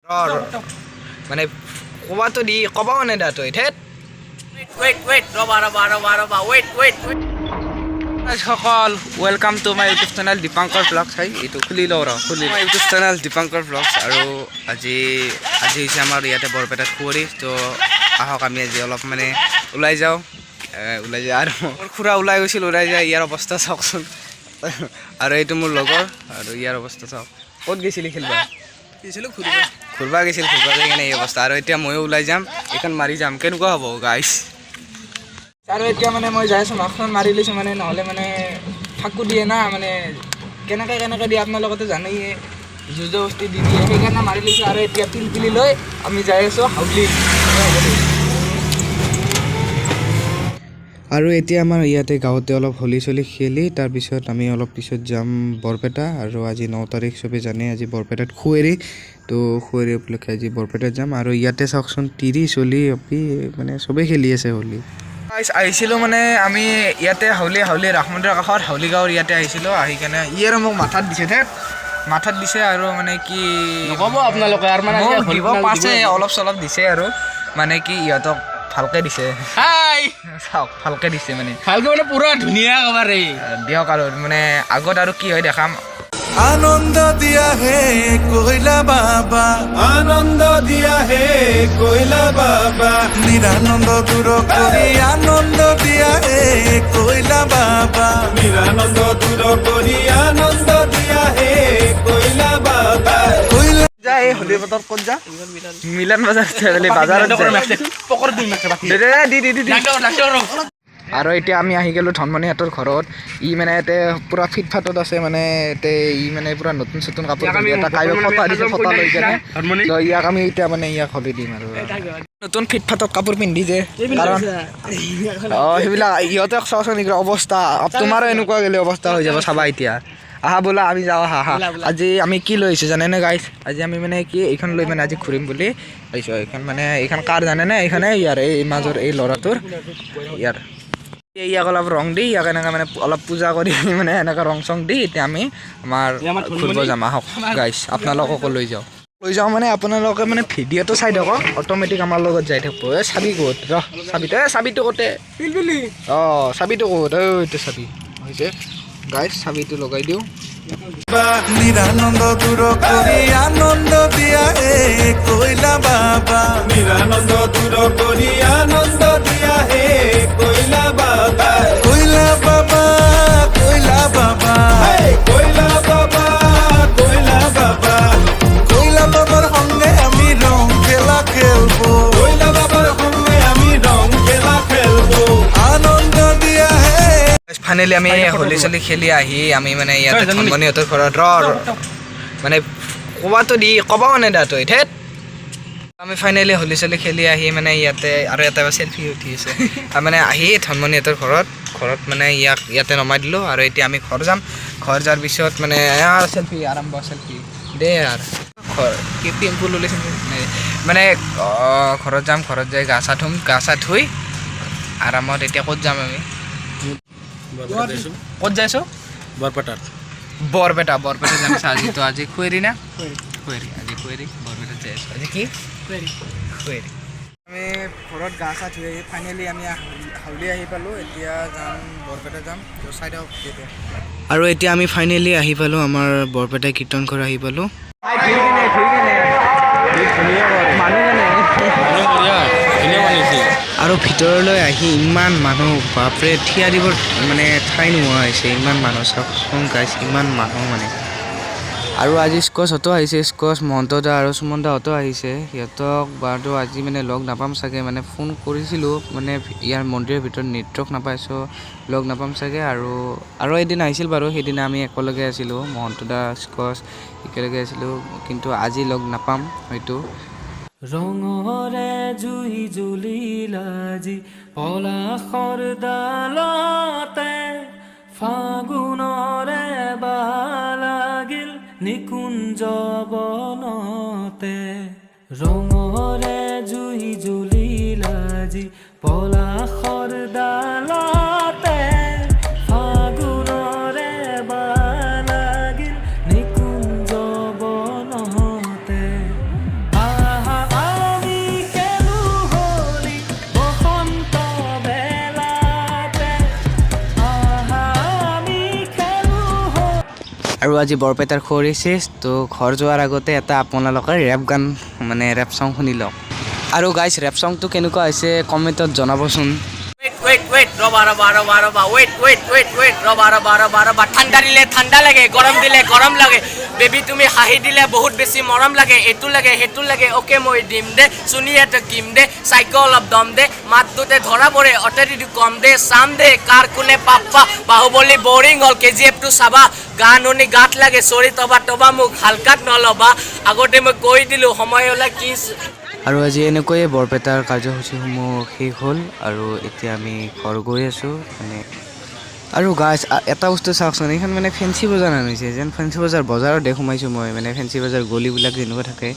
মানে ক'বাতো দি ক'বা মানে দাঁত ঠেত সকল welcome to my YouTube channel Dipankar blogs হয় এইটো খুলি লওঁ খুলি my YouTube channel Dipankar blogs আৰু আজি হৈছে আমাৰ ইয়াতে বৰপেটাত কুঁৱৰী তো আহক আমি আজি অলপ মানে ওলাই যাওঁ আৰু মোৰ খুৰা ওলাই গৈছিল ওলাই যায় ইয়াৰ অৱস্থা চাওকচোন আৰু এইটো মোৰ লগৰ আৰু ইয়াৰ অৱস্থা চাওক ক'ত গৈছিলি খেলিব গৈছিলোঁ ঘূৰবা গৈছিল ঘূৰবা যাই কিনে এই অৱস্থা আৰু এতিয়া ময়ো ওলাই যাম এইখন মাৰি যাম কেনেকুৱা হ'ব গাইছ আৰু এতিয়া মানে মই যাই আছোঁ মাছখন মাৰি লৈছোঁ মানে নহ'লে মানে ফাকু দিয়ে না মানে কেনেকৈ দিয়ে আপোনাৰ লগতে জানেই জুজবস্তি দি দিয়ে সেইকাৰণে মাৰি লৈছোঁ আৰু এতিয়া পিলপিলি লৈ আমি যাই আছোঁ হাউলি আৰু এতিয়া আমাৰ ইয়াতে গাঁৱতে অলপ হোলী চলি খেলি তাৰপিছত আমি অলপ পিছত যাম বৰপেটা আৰু আজি 9 তাৰিখ চবেই জানে আজি বৰপেটাত কুঁৱৰী তো কুঁৱৰী উপলক্ষে আজি বৰপেটাত যাম আৰু ইয়াতে চাওকচোন তিৰি চলি অপি মানে চবেই খেলি আছে হোলী আহিছিলোঁ মানে আমি ইয়াতে হাউলি ৰাস মন্দিৰৰ কাষত হাউলি গাঁৱৰ ইয়াতে আহিছিলোঁ আহি কেনে ই আৰু মোক মাথাত দিছে আৰু মানে কি ক'ব আপোনালোকে আৰু মানে দিব পাছে অলপ চলপ দিছে আৰু মানে কি ইহঁতক ভালকৈ দিছে চাওক ভালকৈ দিছে মানে পুৰা ধুনীয়া একেবাৰে দিয়ক আৰু মানে আগত আৰু কি হয় দেখাম আনন্দ দিয়া হে কইলা বাবা আনন্দ দিয়া হে কইলা বাবা নিরানন্দ দূর করি আনন্দ দিয়া হে কইলা বাবা নিরানন্দ দূর করি আনন্দ দিয়া হে কইলা বাবা কইলা যা এই হোলী বতৰত ক'ত যা মিলন বাজাৰত আৰু এতিয়া আমি আহি গ'লোঁ ধনমণিহঁতৰ ঘৰত ই মানে ইয়াতে পূৰা ফিটফাটত আছে মানে ইয়াতে ই মানে পূৰা নতুন কাপোৰ এটা কাইলৈ ফটা দিছে ফটা লৈ কেনে ইয়াক আমি এতিয়া মানে ইয়াক হোলী দিম আৰু নতুন ফিটফাটত কাপোৰ পিন্ধি যে কাৰণ সেইবিলাক ইহঁতক চাওঁচোন অৱস্থা তোমাৰো এনেকুৱা গ'লে অৱস্থা হৈ যাব চাবা এতিয়া আহা বোলা আমি যাওঁ আহা আজি আমি কি লৈ আহিছোঁ জানেনে গাইছ আজি আমি মানে কি এইখন লৈ মানে আজি ঘূৰিম বুলি আহিছোঁ এইখন কাৰ জানেনে এইখনে ইয়াৰ এই মাজৰ এই ল'ৰাটোৰ ইয়াক অলপ ৰং দি ইয়াক এনেকৈ মানে অলপ পূজা কৰি মানে এনেকৈ ৰং চং দি এতিয়া আমি আমাৰ ঘূৰিব যাম আহক গাইছ আপোনালোককো লৈ যাওঁ মানে আপোনালোকে মানে ভিডিঅ'টো চাই থাকক অট'মেটিক আমাৰ লগত যাই থাকিব এই চাবি ক'ত চাবিটো ক'তে চাবিটো ক'ত এইটো চাবি হৈছে গাইছ চাবিটো লগাই দিওঁ নিরানন্দ দূর করি আনন্দ দিয়া হে কইলা বাবা নিরানন্দ দূর করি আনন্দ দিয়া হে কইলা বাবা কইলা বাবা কইলা বাবা কইলা বাবা কইলা বাবা কইলা বাবার সঙ্গে আমি রং খেলা খেলবো কইলা বাবার সঙ্গে আমি রং খেলা খেলবো আনন্দ দিয়া হে ফাইনেলি আমি হোলী চলি খেলি আহি আমি মানে ইয়াতে ধনমণিহঁতৰ ঘৰত মানে ক'বাতো দি ক'বা মানে দাঁত ঠেত আমি ফাইনেলি হোলী চলি খেলি আহি মানে ইয়াতে আৰু এটা চেলফি উঠি আছে মানে আহি ধনমণিহঁতৰ ঘৰত মানে ইয়াতে নমাই দিলোঁ আৰু এতিয়া আমি ঘৰ যাম ঘৰ যোৱাৰ পিছত মানে চেলফি দে আৰু কি পিম্পুল ওলাইছে মানে ঘৰত যাম ঘৰত যাই গা চা ধুই আৰামত এতিয়া ক'ত যাম আমি ক'ত যাইছোঁ বৰপেটা যাম আজিতো আজি কুঁৱৰী না কুঁৱৰী বৰপেটাত যাই আছোঁ আজি কি কুঁৱৰী আমি ঘৰত গা চা ধুই আহি ফাইনেলি আমি হাউলি আহি পালোঁ এতিয়া যাম বৰপেটা যাম চাই দিয়ক আৰু এতিয়া আমি ফাইনেলি আহি পালোঁ আমাৰ বৰপেটা কীৰ্তন ঘৰ আহি পালোঁ আৰু ভিতৰলৈ আহি ইমান মানুহ বাপৰে থিয়া দিবৰ মানে ঠাই নোহোৱা হৈছে ইমান মানুহ চাওকচোন গাইছ ইমান মানুহ মানে আৰু আজি স্কচহঁতো আহিছে মহন্ত দা আৰু সুমন দাহঁতো আহিছে সিহঁতক বাৰু আজি মানে লগ নাপাম চাগে মানে ফোন কৰিছিলোঁ মানে ইয়াৰ মন্দিৰৰ ভিতৰত নেটৱৰ্ক নাপাইছোঁ লগ নাপাম চাগে আৰু এদিন আহিছিল বাৰু সেইদিনা আমি একেলগে আছিলোঁ মহন্ত দা স্কচ একেলগে আছিলোঁ কিন্তু আজি লগ নাপাম হয়তো ৰঙৰে জুই জ্বলিলাজি পলাশৰ ডালতে ফাগুণৰে বালাগিল নিকুঞ্জ বনতে ৰঙৰে জুই জ্বলিলাজি পলাশৰ ডালতে ফাগুণৰে বালাগিল নিকুঞ্জ বনতে আজি বৰপেটাৰ খৰি শেষ তো ঘৰ যোৱাৰ আগতে এটা আপোনালোকে ৰেপ গান মানে ৰেপ সং শুনি লওক আৰু গাইছ ৰেপ সংটো কেনেকুৱা হৈছে কমেণ্টত জনাবচোন wait roba wait roba ঠাণ্ডা দিলে ঠাণ্ডা লাগে গৰম দিলে গৰম লাগে বেবি তুমি হাঁহি দিলে বহুত বেছি মৰম লাগে এটো লাগে হেতু লাগে ওকে মই দিম দে সুনিয়াতে কিম দে সাইকেল অফ দম দে মাতটোতে ধৰা পৰে অটেৰিটি কম দে সাম দে কাৰ কোনে পাপ্পা বাহুবলি বোৰিং হল কেজিএফ টু চাবা গান শুনি গাত লাগে চৰি তবা মোক হালকাত নলবা আগতে মই কৈ দিলো সময় হলে কি আৰু আজি এনেকৈয়ে বৰপেটাৰ কাৰ্যসূচীসমূহ শেষ হ'ল আৰু এতিয়া আমি ঘৰ গৈ আছোঁ মানে আৰু গাইছ এটা বস্তু চাওকচোন এইখন মানে ফেঞ্চি বজাৰ আনিছে যেন ফেঞ্চি বজাৰৰ দেশ সোমাইছোঁ মই মানে ফেঞ্চি বজাৰ গলিবিলাক যেনেকুৱা থাকে